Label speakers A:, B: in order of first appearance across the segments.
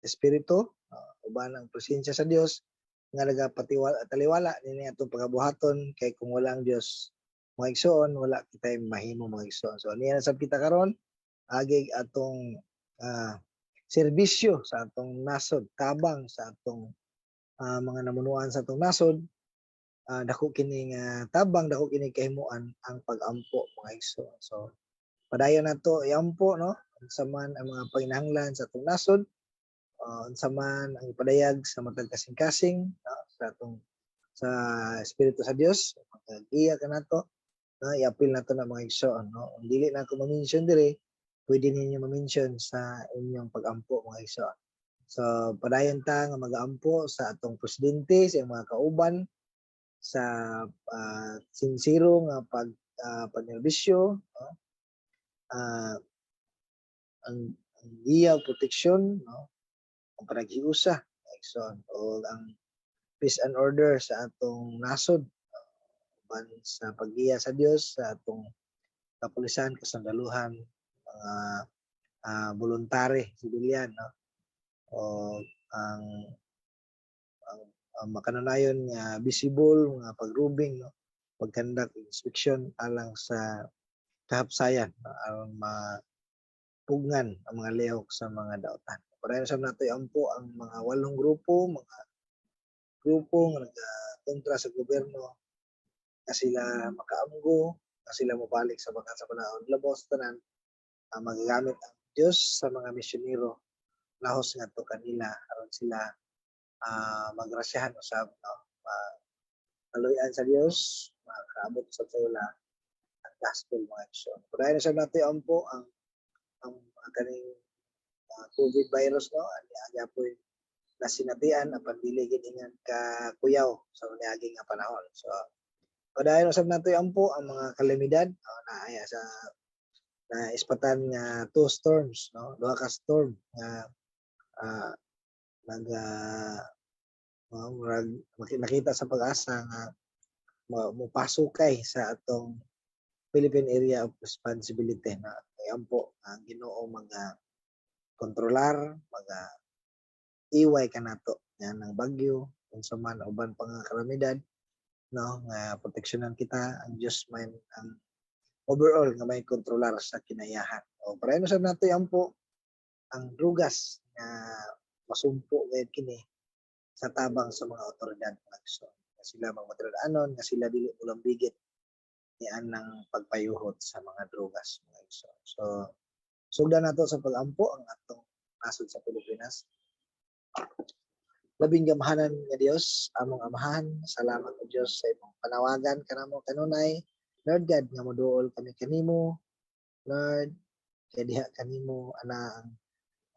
A: espiritu, uban ang presensya sa Dios nga taliwala nini atong pagabuhaton kay kung wala ang Dios mga igsoon, wala kita mahimo mga igsoon. So niya sab kita karon agi atong serbisyo sa atong nasod, tabang sa atong mga namunuan sa atong nasod. Dako kini nga tabang, dako kini kahimuan ang pag-ampo mga igsoon. So padayon nato iampo no unsa man ang mga panginahanglan sa atong nasod, unsa man ang ipadayag sa matag kasing-kasing sa atong sa espiritu sa Dios, mag-iya ka nato i-appeal nato na mga igsoon no. Kung dili na ako ma-mention dire, pwede ninyo ma-mention sa inyong pag-ampo mga igsoon. So padayon ta nga mag-ampo sa atong presidente, sa mga kauban sa sinsiro nga pagnerbisyo, ang iya proteksyon no, ang panaghiusa igsoon o ang peace and order sa atong nasod uban sa pag-iya sa Dios sa atong kapulisan, kasandaluhan, mga voluntary civilian no, o ang makananayon nga visible nga pagrubing no, pagkandak inspection alang sa kahapsayan no, aron mapugnan ang mga lihok sa mga daotan. Para sa nato ampo ang mga 8 grupo nga nagakontra sa gobyerno na sila makaamgo, na sila mabalik sa bakan sa panahon. Labos tanan magagamit ang Dios sa mga misyonero lahos ngadto kanila aron sila magrasyahan usab no, kaluyan sa Dios, makaabot sa tula ang gospel mga igsoon. Pero sa nato ampo ang kaning COVID virus no, ani po nasinatian ang pandili gid ingan ka kuyaw sa niaging nga panahon. So padayon usab nato ampo ang mga kalamidad naaya sa na ispatan nga 2 storms no, duha ka storm nga nakita sa pag-asa nga mupasukay sa atong Philippine Area of Responsibility na ampo ang Ginoo mga kontrolar, mga iway kanato yan ng bagyo unsa man uban pang kalamidad no nga proteksyonan kita ang Dios man ang overall nga may kontrolar sa kinayahan. O para sa nato ampo ang drugas nga masumpo gayud kini sa tabang sa mga otoridad nga sila magmatradanon nga sila dili ulang bigit ni anang pagpayuhot sa mga drugas mga igsoon. So sugdan nato sa pag-ampo ang atong nasod sa Pilipinas. Labing gamahanan nga Dios among amahan, salamat o Dios sa imong panawagan kanamo kanunay. Lord God nga moduol kami kanimo. Lord kay diha kanimo ana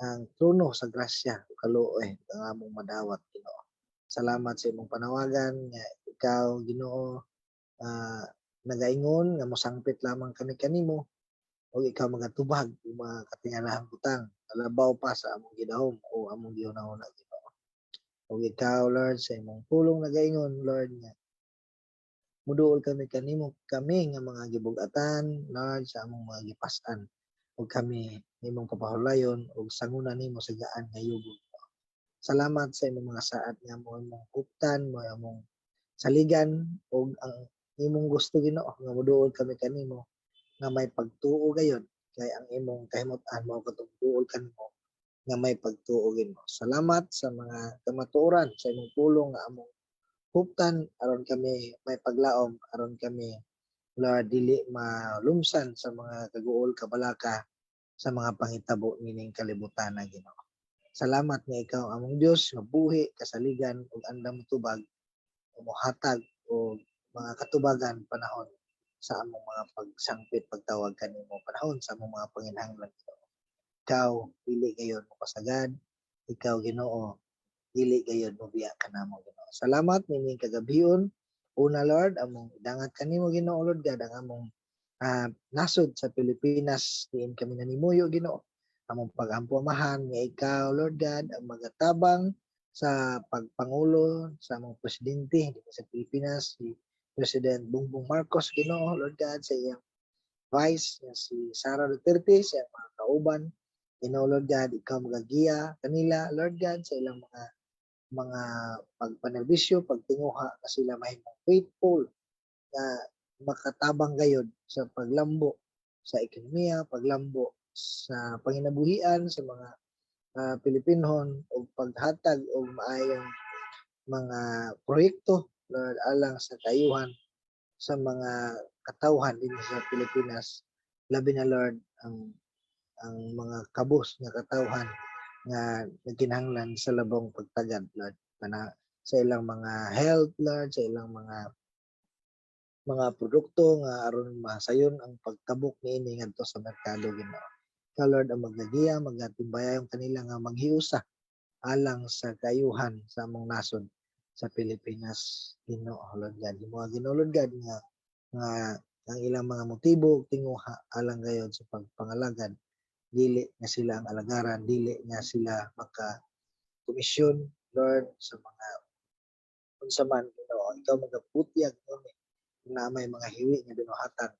A: ang trono sa grasya ug kaluoy nga among madawat Ginoo. Salamat sa imong panawagan nga ikaw Ginoo nagaingon nga mosangpit lamang kami kanimo o ikaw magatubag ug mga katingalahang butang alabaw pa sa among gidahom o among gihunahuna Ginoo. O ikaw Lord sa imong pulong nagaingon Lord nga muduol kami kanimo kami nga mga gibug-atan Lord sa among mga gipas-an ug kami nimong papahulayon ug sanguna nimo sa gaan nga yugod. Salamat sa imong mga saad nga mo imong kuptan mo imong saligan ug ang imong gusto Ginoo nga muduol kami kanimo nga may pagtuo gayon kay ang imong kahimut-an mao katong duol kanimo nga may pagtuo Ginoo. Salamat sa mga kamatuoran sa imong pulong nga among huptan aron kami may paglaom aron kami Lord dili malumsan sa mga kaguol kabalaka sa mga panghitabo nining kalibutan na Ginoo. Salamat nga ikaw among Dios nga buhi kasaligan ug andam tubag mohatag o mga katubagan panahon sa among mga pagsangpit pagtawag kanimo panahon sa among mga panginahanglan Ginoo. Ikaw dili gayon mo pasagad, ikaw Ginoo dili gayon mo biya kanamo Ginoo. Salamat nining kagabion. Una Lord among idangat kanimo Ginoo Lord God ang among nasod sa Pilipinas diin kami nanimuyo Ginoo among pag-ampo amahan nga ikaw Lord God ang magatabang sa pagpangulo sa among presidente dito sa Pilipinas si President Bongbong Marcos Ginoo Lord God sa iyang vice si Sara Duterte sa mga kauban Ginoo Lord God, ikaw magagiya kanila Lord God sa ilang mga pagpanerbisyo, pagtinguha na sila mahimong faithful nga makatabang gayud sa paglambo sa ekonomiya, paglambo sa panginabuhian sa mga Pilipinhon o paghatag og maayong mga proyekto Lord alang sa kayuhan sa mga katawhan din sa Pilipinas labi na Lord ang mga kabus nga katawhan nga nagkinahanglan sa labong pagtagad Lord sa ilang mga health Lord sa ilang mga produkto nga aron masayon ang pagtabok niini ngadto sa merkado Ginoo. Ka Lord ang magagiya magatibay kanila nga maghiusa alang sa kayuhan sa among nasod sa Pilipinas Ginoo Lord God. Ginoo Lord God nga ang ilang mga motibo tinguha alang gayud sa pagpangalagad dili nga sila ang alagaran, dili nga sila maka komisyon Lord sa mga unsa man Ginoo ikaw magaputyag kami na may mga hiwi nga binuhatan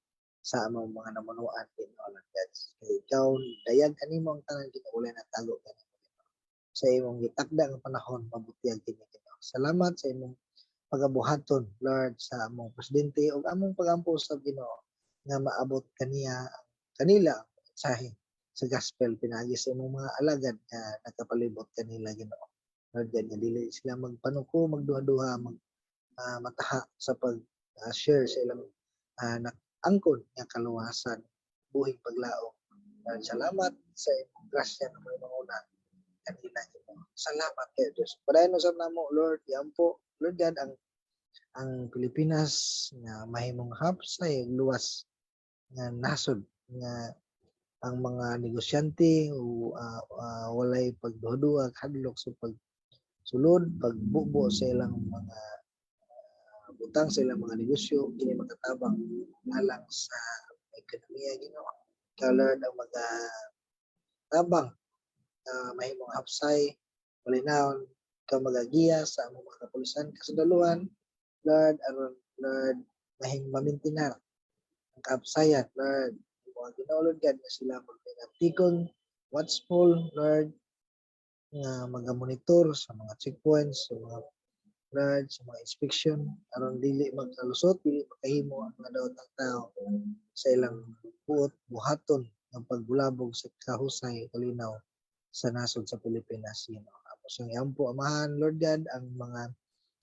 A: sa among mga namunuan Ginoo Lord God. Kay ikaw dayag kanimo ang tanan Ginoo wala natago kanimo sa imong gitakda nga panahon mabutyag kini Ginoo. Salamat sa imong pagabuhaton Lord sa among presidente ug among pagampo sa Ginoo nga maabot kanila ang mensahe sa gospel pinagi sa imong mga alagad nga nakapalibot kanila Ginoo. Lord God, nga dili sila magpanuko, magduha-duha, mataha sa pag-share sa ilang angkon nga kaluwasan, buhing paglaom. Lord, salamat sa imong grasya na may manguna kanila Ginoo. Salamat kay Dios. Padayon usab namo Lord, yampo Lord God ang Pilipinas nga mahimong hapsay luwas nga nasod nga ang mga negosyante walay pagduha-duha hadlok sa pagsulod, pagbubo sa ilang mga butang sa ilang mga negosyo kini makatabang alang sa ekonomiya Ginoo. Ikaw Lord ang magatabang mahimong hapsay malinawon ikaw magagiya sa among mga kapulisan kasundalohan Lord aron Lord mamintinar ang kaapsayan Lord mga Ginoo Lord God nga sila magpinantikon watchful Lord nga magamonitor sa mga checkpoints sa mga Lord sa mga inspection aron dili magkalusot dili makahimo ang mga daotang tao sa ilang buhaton ng pagbulabog sa kahusay kalinaw sa nasod sa Pilipinas Apos ang iampo amahan Lord God ang mga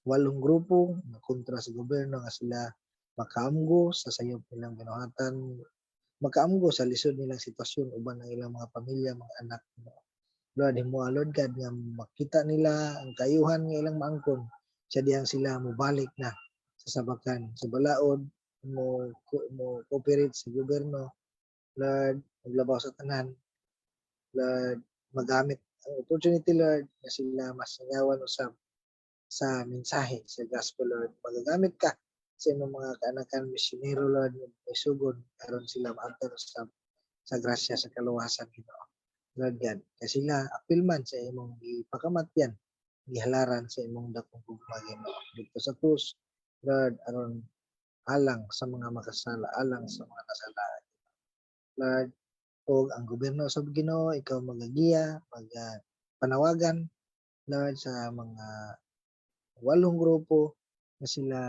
A: 8 grupo na kontra sa gobyerno nga sila makaamgo sa sayop nilang binuhatan makaamgo sa lisod nilang sitwasyon uban ang ilang mga pamilya mga anak Lord himuha Lord God nga makita nila ang kayuhan nga ilang maangkon sa diyang sila mobalik na sa sabakan sa balaod mo cooperate sa gobyerno Lord maglabaw sa tanan Lord magamit ang opportunity Lord na sila mas nangawan usab sa mensahe sa gospel Lord magagamit ka sa imong mga kaanakan misyonero Lord may sugod aron sila maabtan sa grasya sa kaluwasan Ginoo Lord God kay sila apil man sa imong ipakamatyan gihalaran sa imong dakong gugma Ginoo dito sa krus Lord aron alang sa mga makasala alang sa mga nasala Lord o ang gobyerno sa Ginoo ikaw magagiya panawagan Lord sa mga 8 grupo nga sila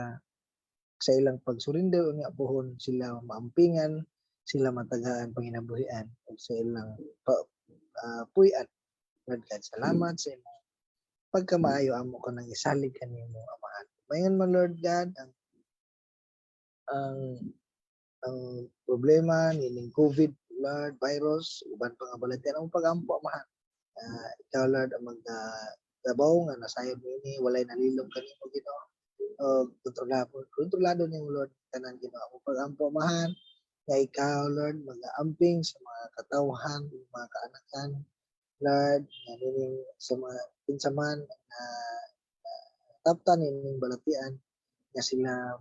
A: sa ilang pagsurinder o nga pohon sila maampingan sila matagaan panginabuhian o sa ilang puy-an Lord God salamat sa imong pagkamaayo amo ko nang isalig kanimo amahan mayon man Lord God ang ang problema nining COVID Lord virus uban pa nga balantian ang pagampo amahan ikaw Lord ang magdabaw nga nasayod niini walay nalilom kanimo Ginoo kontrolado ning Lord tanan Ginoo ang pagampo amahan nga ikaw Lord mag-aamping sa mga katawhan mga kaanakan Lord nga nining sa mga pinsaman na taptan nining balatian nga sila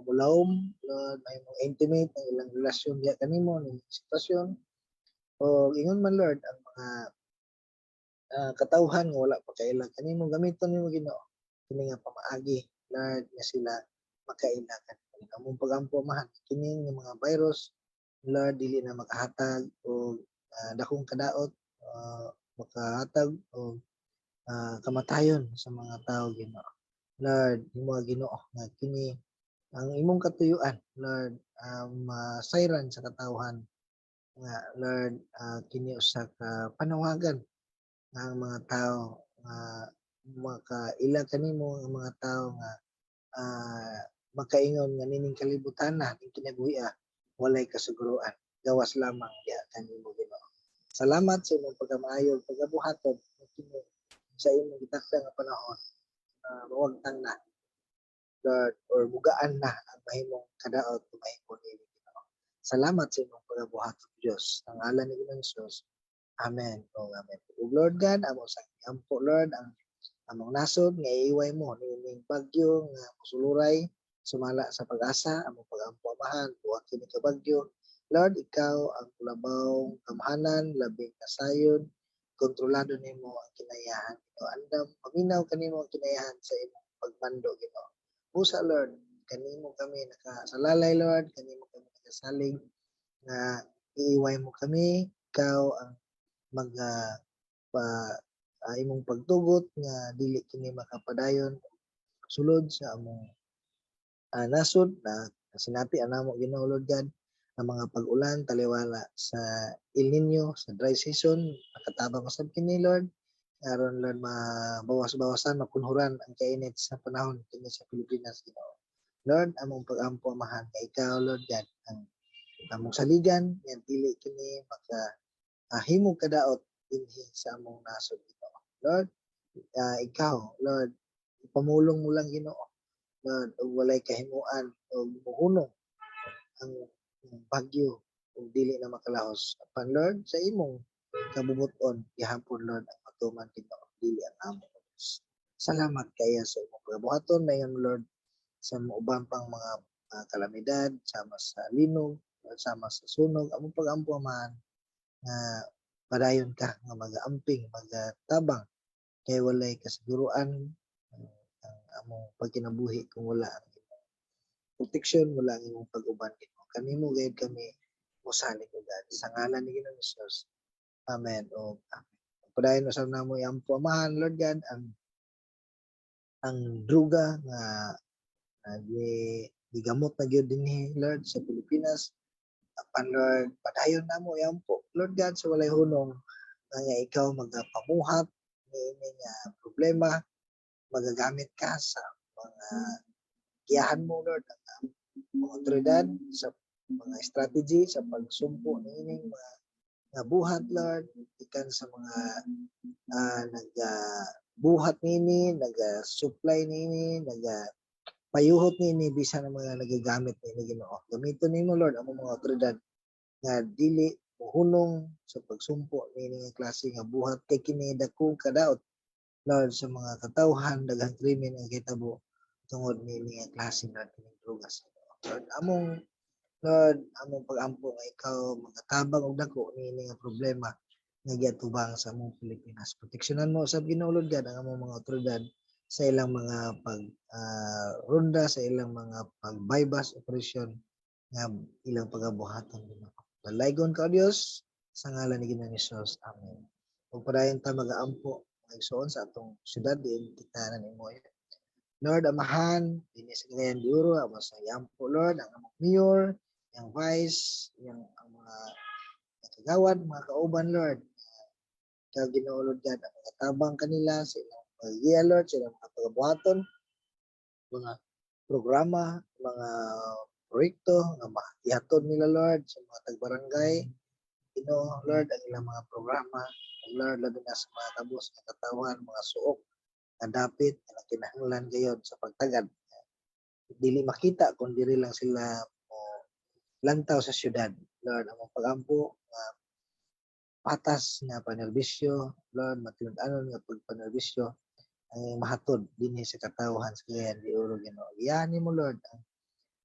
A: mulawom Lord may mga intimate ang ilang relasyon diha kanimo ning sitwasyon o ingon man Lord ang mga katawhan nga wala pa kailang kanimo gamiton nimo Ginoo kini nga pamaagi Lord nga sila makailakan among pagampo amahan kini nga mga virus Lord dili na makahatag og dakong kadaot makahatag og kamatayon sa mga tao Ginoo. Lord, imo Ginoo nga kini ang imong katuyuan Lord masayran sa katawhan nga Lord kini usa ka panawagan nga ang mga tao nga makaila kanimo ang mga tao nga makaingon nga nining kalibutan na ning kinabuhi walay kasiguruan gawas lamang diha kanimo Ginoo. Salamat sa imong pagkamaayo ug pagabuhaton kini sa imong gitakda nga panahon mawagtang na Lord or mugaan na ang mahimong kadaot ug mahimo nini Ginoo. Salamat sa imong pagabuhaton Dios sa ngalan ni Ginoong Hesus. Amen o amen. Ug Lord God, amo sa ampo Lord ang among nasod nga iiway mo nining bagyo nga musuluray sumala sa pag-asa among pag-ampo amahan buhat kini ka bagyo. Lord, ikaw ang kulabaw kamahanan labing kasayon kontrolado nimo ang kinayahan Ginoo. Andam paminaw kanimo ang kinayahan sa imong pagmando Ginoo. Busa Lord, kanimo kami nakasalalay Lord, kanimo kami nakasalig nga iiway mo kami, ikaw ang mag pa imong pagtugot nga dili kini makapadayon sulod sa among nasod na sinati anamo Ginoo Lord God ang mga pag-ulan taliwala sa El Nino sa dry season nakatabang usab kini Lord aron Lord mabawas-bawasan makunhuran ang kainit sa panahon kini sa Pilipinas Ginoo. Lord among pag-ampo amahan kay ikaw Lord God ang among saligan nga dili kini maka himong kadaot dinhi sa among nasod Ginoo. Lord, ikaw Lord ipamulong mo lang Ginoo Lord ug walay kahimuan ug mohunong ang bagyo ug dili na makalahos apan Lord sa imong kabubuton gihapon Lord ang matuman Ginoo dili ang among Dios. Salamat kaayo sa imong pagabuhaton mayon Lord sa uban pang mga kalamidad sama sa linog sama sa sunog among pag-ampo amahan nga padayon ka nga mag-aamping magatabang kay walay kasiguruan ang among pagkinabuhi kung wala ang imong proteksyon wala ang imong pag-uban Ginoo kanimo gayud kami mosalig ug sa ngalan ni Ginoong Hesus. Amen o amen. Padayon usab namo iampo amahan Lord God ang druga nga gigamot na gyud dinhi Lord sa Pilipinas apan Lord padayon namo iampo Lord God sa walay hunong nga ikaw magapamuhat niini nga problema magagamit ka sa mga giyahan mo Lord ang mga otoridad sa mga strategy sa pagsumpo niining mga nga buhat Lord ikan sa mga nagabuhat nini naga-supply nini payuhot nini bisan ang mga nagagamit nini Ginoo gamiton nimo Lord ang mga otoridad nga dili mohunong sa pagsumpo nini nga klase nga buhat kay kini dako kadaot Lord sa mga katawhan daghang krimen ang hitabo tungod nini nga klase Lord kining drugas Lord among pag-ampo nga ikaw magatabang og dako nini nga problema nga giatubang sa among Pilipinas proteksyonan mo usab Ginoo Lord God ang among mga otoridad sa ilang mga ronda sa ilang mga pagbaybas operasyon nga ilang pagabuhaton Ginoo. Dalaygon ka Dios sa ngalan ni Ginoong Hesus. Amen. Ug padayon ta mag-aampo igsoon sa atong syudad diin kita nanimo Lord amahan dinhi sa Cagayan de Oro amo sa iampo Lord ang among mayor yang vice yang ang mga kagawad mga kauban Lord ikaw Ginoo Lord God ang katabang kanila sa ilang paggiya Lord sa ilang mga pagabuhaton mga programa mga proyekto nga maihatod nila Lord sa mga tagbarangay Ginoo Lord ang ilang mga programa Lord labi na sa mga kabus nga katawan mga suok nga dapit nga kinahanglan gayud sa pagtagad dili makita kung dili lang sila lantaw sa syudad Lord ang pag-ampo nga patas nga panerbisyo Lord matinud-anon nga pagpanerbisyo ang mahatod dinhi sa katawhan sa Cagayan de Oro Ginoo giyahan nimo Lord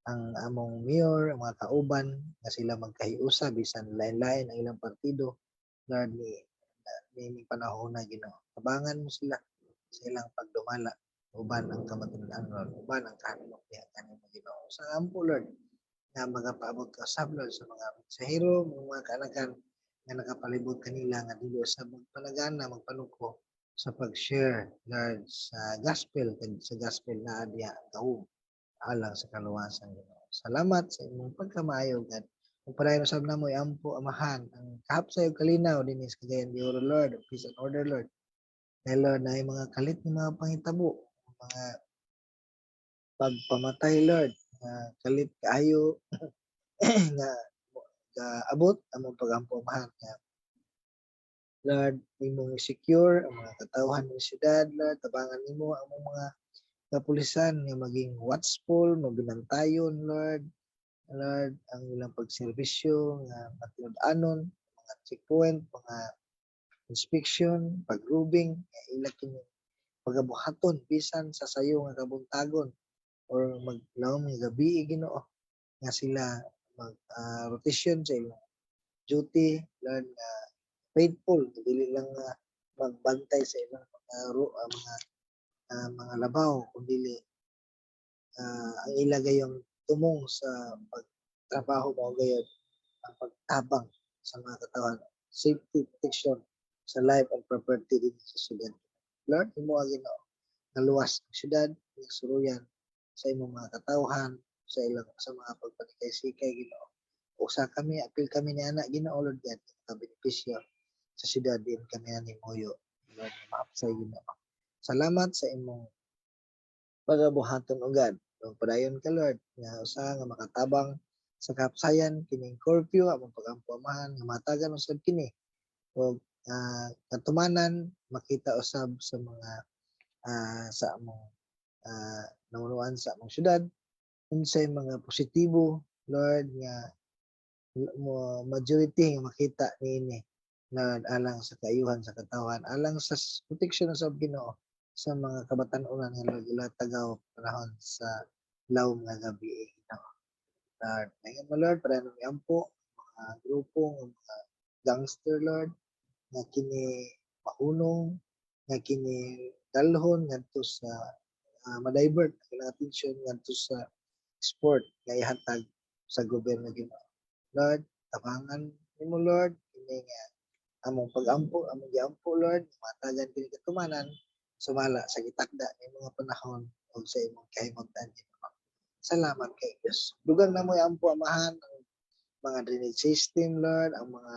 A: ang among mayor ang mga kauban nga sila magkahiusa bisan lain-lain ang ilang partido Lord ni panahon na Ginoo tabangan mo sila sa ilang pagdumala uban ang kamatunan uban ang kanimo diha kanimo Ginoo sa ampo Lord nga magapaabot ka usab Lord sa mga mensahero mga kaanakan nga nakapalibot kanila nga dili usab magpanagana magpanuko sa pag-share Lord sa gospel sa gospel na diha gahom alang sa kaluwasan Ginoo. Salamat sa imong pagkamaayo God. Ug padayon usab namo iampo amahan ang kahapsay ug kalinaw dinhi sa Cagayan de Oro Lord, peace and order Lord. Kay Lord na mga kalit nga mga panghitabo, mga pagpamatay Lord, nga kalit kaayo nga abot among pagampo-amahan nga Lord imong secure ang mga katawhan ng syudad Lord tabangan nimo ang mga kapulisan nga maging watchful mabinantayon Lord ang ilang pagserbisyo nga matinud-anon mga checkpoint mga inspection pagrubing nga ila kini pagabuhaton bisan sa sayo nga kabuntagon or maglawom nga gabi Ginoo nga sila mag rotation sa ilang duty Lord nga faithful dili lang magbantay sa ilang mga labaw kundi ang ila gayong tumong sa pagtrabaho mao gayud ang pagtabang sa mga katawan safety protection sa life and property din sa syudad. Lord, imo ang Ginoo naluwas ang syudad ng suruyan sa imong mga katawhan sa ilang sa mga pagpanikay-sikay Ginoo. Usa kami apil kami ni anak Ginoo Lord God ka benepisyo sa syudad din kami ani moyo Lord maapsay Ginoo. Salamat sa imong pagabuhaton ugad. Padayon ka Lord nga usa nga makatabang sa kapsayan kining curfew among pagampo-amahan nga matagan usab kini ug katumanan makita usab sa mga sa among namunuan sa among syudad unsay mga positibo Lord nga majority nga makita niini Lord alang sa kaayuhan sa katawhan alang sa proteksyon sa Ginoo sa mga kabatan-onan nga Lord ilatagaw panahon sa lawom nga gabi Ginoo. Lord, ngayon mo Lord para nang iampo mga grupo ng mga gangster Lord nga kini mahunong nga kini dalhon ngadto sa ma-divert ang atensyon ngadto sa sport nga ihatag sa gobyerno Ginoo. Lord, tabangan nimo Lord kini nga among pag-ampo among giampo Lord matagan kini katumanan sumala sa gitakda ni mga panahon ug sa imong kahimungtan Ginoo. Salamat kay Dios. Dugang na mo ampo amahan ang mga drainage system Lord ang mga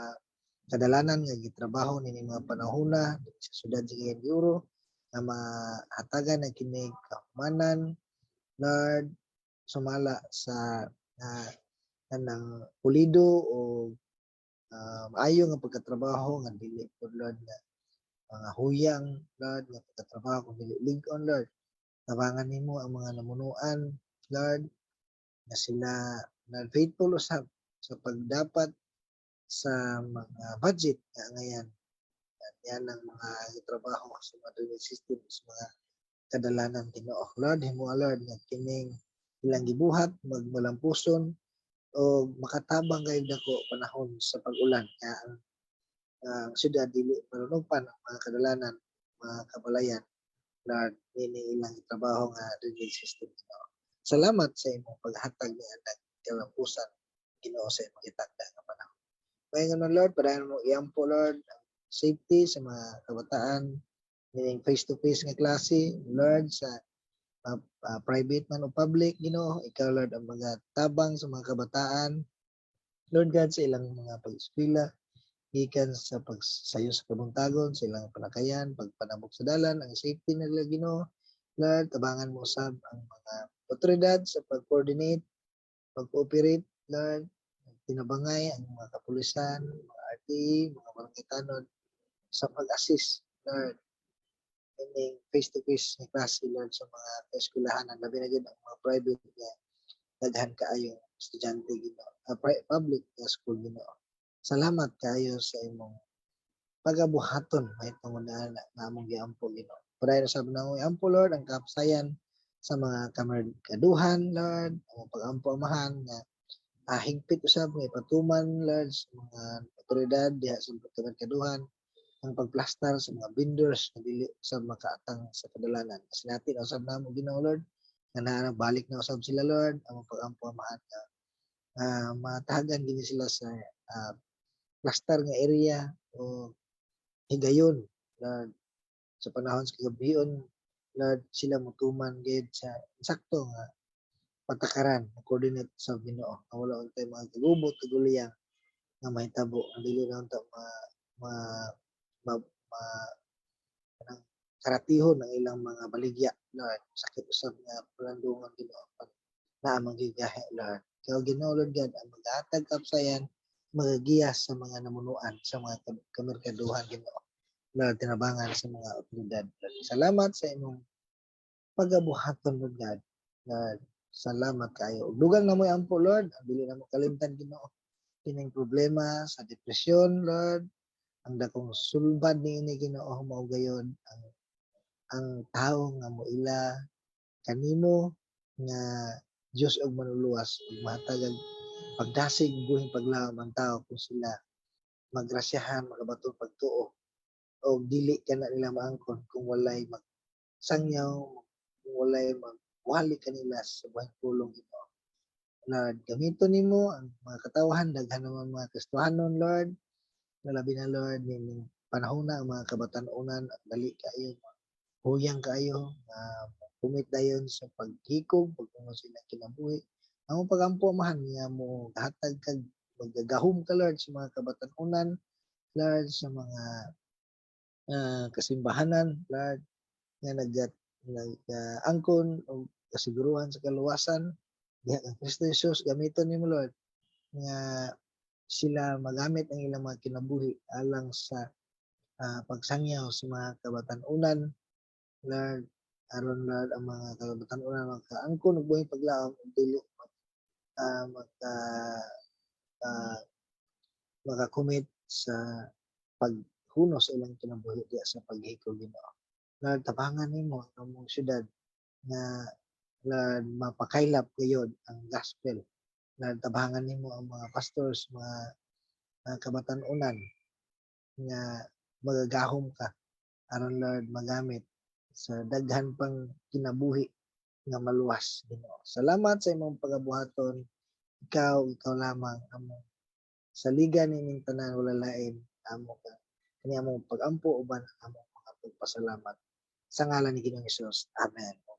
A: kadalanan nga gitrabaho nini mga panahona sa syudad sa Cagayan de Oro nga mahatagan ang kini kahumanan Lord sumala sa kanang pulido o maayo nga pagkatrabaho nga dili pod Lord nga mga huyang Lord nga pagkatrabaho kung dili lig-on Lord. Tabangan nimo ang mga namunuan Lord nga sila na faithful usab sa pagdapat sa mga budget nga ngayon yan ang mga trabaho sa mga drainage system sa mga kadalanan Ginoo. Lord himo Lord nga kining ilang gibuhat magmalampuson o makatabang kay dako panahon sa pag-ulan nga ang syudad dili malunugpan ang mga kadalanan mga kabalayan Lord nini ilang trabaho nga drainage system Ginoo. Salamat sa imong paghatag ni anak kalampusan Ginoo sa imong gitakda nga panahon. Ngayon Lord padayon mo iampo Lord safety sa mga kabataan meaning face-to-face nga klase Lord sa private man o public Ginoo ikaw Lord ang mga tabang sa mga kabataan Lord God sa ilang mga pag-eskwela gikan sa pagsayo sa kabuntagon sa ilang panakayan pagpanabok sa dalan ang safety nila Ginoo Lord tabangan mo usab ang mga otoridad sa pag-coordinate pag-cooperate Lord tinabangay ang mga kapulisan mga RTE mga barangay tanod sa pag-assist Lord meaning face-to-face nga klase Lord sa mga eskwelahan labi na gyud ang mga private nga daghan kaayong estudyante Ginoo public nga school Ginoo. Salamat kaayo sa imong pagabuhaton mahitungod na among giampo Ginoo. Padayon sa namo iampo Lord ang kaapsayan sa mga kamarkaduhan Lord ang pag-ampo amahan nga hingpit usab nga ipatuman Lord sa mga otoridad diha sa kamarkaduhan ang pagplastar sa mga vendors na dili usab makaatang sa kadalanan. Sinati na usab namo Ginoo Lord nga naabalik na usab sila Lord ang pag-ampo amahan nga matahagan gini sila sa cluster nga area o higayon, Lord, sa panahon sa kagabion, Lord, sila motuman gid sa insakto nga patakaran, coordinate sa Ginoo. Nga wala untay mga kagubot, kaguliyang nga mahitabo. Ang dili na unta ma ma ma, ma kanang karatihon ang ilang mga baligya, Lord. Sakit usab nga palandungan Ginoo pag naa manggigahe, Lord. Kaya Ginoo, Lord God, ang maghatag kapsayan, magagiyas sa mga namunuan sa mga kamerkaduhan, Ginoo. Lord, tinabangan sa mga otoridad. Lord, salamat sa imong pagabuhaton, Lord God. Lord, salamat kayo. Dugang na mo ampo, Lord. Ang dili na mo kalimtan, Ginoo. Kining problema sa depresyon, Lord. Ang dakong sulbad ni ini, Ginoo, mao gayon ang tao nga moila kanimo nga Dios og manuluwas ug mahatag pagdasig buhing paglaom ang tao kung sila magrasyahan magabaton pagtuo o dili kana nila maangkon kung walay magsangyaw, kung walay magwali kanila sa buhing pulong Ginoo. Lord, gamiton nimo ang mga katawhan, daghan naman mga Kristohanon, Lord, na labi na Lord ning panahona ang mga kabatan-onan at dali kayo huyang kaayo nga kumit dayon sa paghikog pagtungo sila kinabuhi. Ang pagampo amahan niya mo hatag kag maggagahom ka Lord sa mga kabatan-onan, Lord, sa mga kasimbahanan, Lord, nga angkon og kasiguruhan sa kaluwasan diha kang Kristo Jesus. Gamiton nimo Lord nga sila magamit ang ilang mga kinabuhi alang sa pagsangyaw sa mga kabatan-onan, Lord, aron Lord ang mga kabatan-onan magkaangkon og buhing paglaom ug dili magka maka-commit sa paghunos sa ilang kinabuhi diha sa paghikog Ginoo. Lord, tabangan nimo ang among syudad nga Lord mapakaylap gayud ang gospel. Lord, tabangan nimo ang mga pastors, mga kabatan-onan nga magagahom ka aron Lord magamit sa daghan pang kinabuhi nga maluwas Ginoo. Salamat sa imong pagabuhaton. Ikaw lamang among saligan nining tanan wala lain amo ka. Kani among pagampo uban among mga pagpasalamat. Sa ngalan ni Ginoong Hesus. Amen.